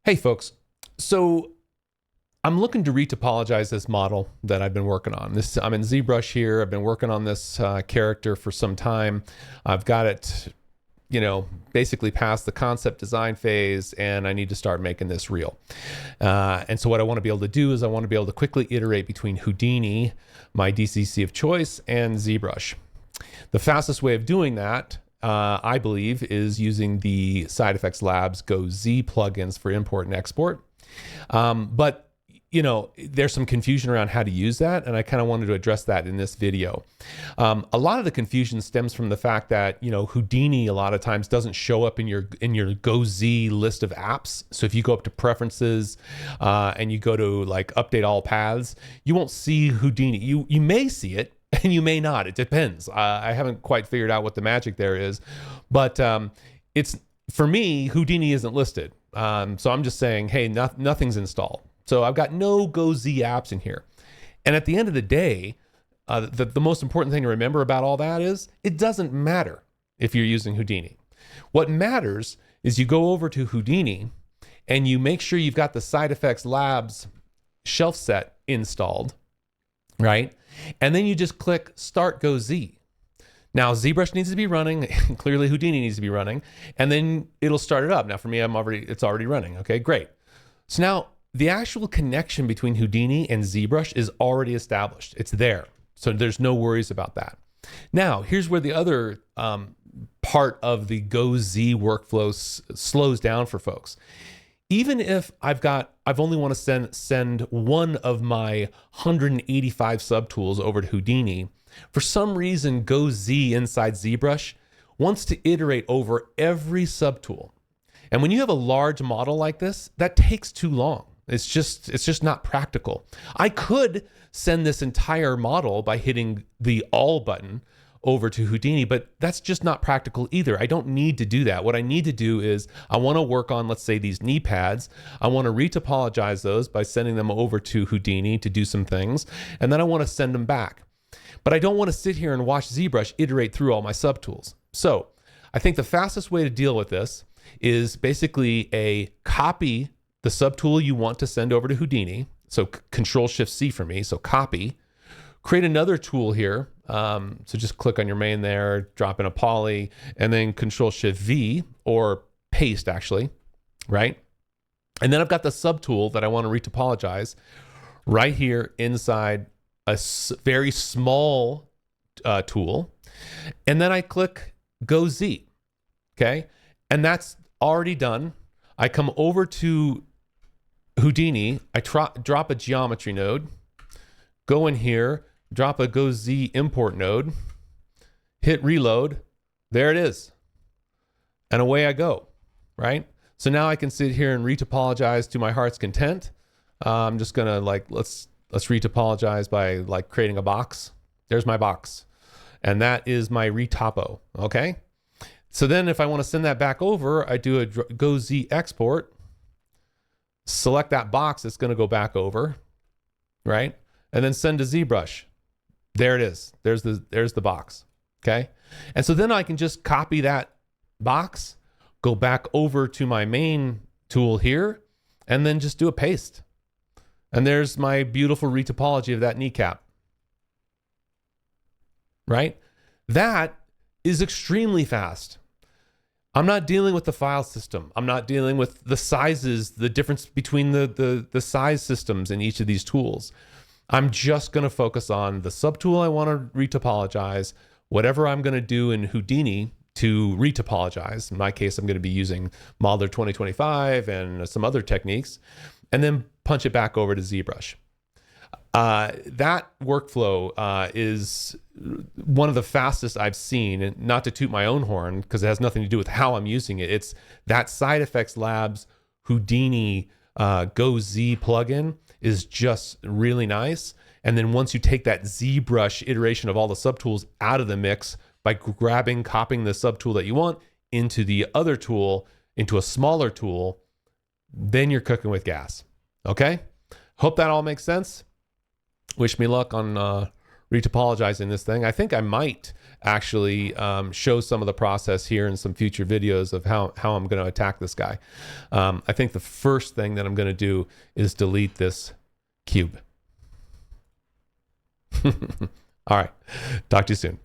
Hey folks, so I'm looking to retopologize this model that I've been working on. I'm in ZBrush here. I've been working on this character for some time. I've got it, basically past the concept design phase, and I need to start making this real. And so what I want to be able to do is I want to be able to quickly iterate between Houdini, my DCC of choice, and ZBrush. The fastest way of doing that, I believe, is using the SideFX Labs GoZ plugins for import and export. But there's some confusion around how to use that, and I kind of wanted to address that in this video. A lot of the confusion stems from the fact that Houdini a lot of times doesn't show up in your GoZ list of apps. So if you go up to Preferences and you go to like Update All Paths, you won't see Houdini. You may see it, and you may not. It depends. I haven't quite figured out what the magic there is, but it's, for me, Houdini isn't listed. So I'm just saying, hey, nothing's installed. So I've got no GoZ apps in here. And at the end of the day, the most important thing to remember about all that is it doesn't matter if you're using Houdini. What matters is you go over to Houdini and you make sure you've got the SideFX Labs shelf set installed, right? And then you just click Start GoZ. Now ZBrush needs to be running. Clearly Houdini needs to be running, and then it'll start it up. Now for me, it's already running. Okay, great. So now the actual connection between Houdini and ZBrush is already established. It's there. So there's no worries about that. Now, here's where the other part of the GoZ workflow slows down for folks. Even if I've only want to send one of my 185 subtools over to Houdini, for some reason GoZ inside ZBrush wants to iterate over every subtool. And when you have a large model like this, that takes too long. It's just not practical. I could send this entire model by hitting the All button over to Houdini, but that's just not practical either. I don't need to do that. What I need to do is I want to work on, let's say, these knee pads. I want to retopologize those by sending them over to Houdini to do some things, and then I want to send them back. But I don't want to sit here and watch ZBrush iterate through all my subtools. So I think the fastest way to deal with this is basically copy the subtool you want to send over to Houdini. So Control-Shift-C for me, so copy. Create another tool here. So just click on your main there, drop in a poly, and then Control-Shift-V, or paste actually, right? And then I've got the subtool that I want to retopologize right here inside a very small tool. And then I click GoZ, okay? And that's already done. I come over to Houdini, I drop a geometry node, go in here, drop a GoZ import node, hit reload, there it is. And away I go, right? So now I can sit here and retopologize to my heart's content. I'm just gonna let's retopologize by creating a box. There's my box. And that is my retopo, okay? So then if I wanna send that back over, I do a GoZ export, select that box that's gonna go back over, right? And then send to ZBrush. There it is. There's the box, okay? And so then I can just copy that box, go back over to my main tool here, and then just do a paste. And there's my beautiful retopology of that kneecap, right? That is extremely fast. I'm not dealing with the file system. I'm not dealing with the sizes, the difference between the size systems in each of these tools. I'm just going to focus on the subtool I want to retopologize, whatever I'm going to do in Houdini to retopologize. In my case, I'm going to be using Modeler 2025 and some other techniques, and then punch it back over to ZBrush. That workflow is one of the fastest I've seen, and not to toot my own horn because it has nothing to do with how I'm using it. It's that SideFX Labs Houdini GoZ plugin is just really nice. And then once you take that ZBrush iteration of all the subtools out of the mix by copying the subtool that you want into the other tool, into a smaller tool, then you're cooking with gas. Okay? Hope that all makes sense. Wish me luck on retopologizing this thing. I think I might actually show some of the process here in some future videos of how I'm going to attack this guy. I think the first thing that I'm going to do is delete this cube. All right. Talk to you soon.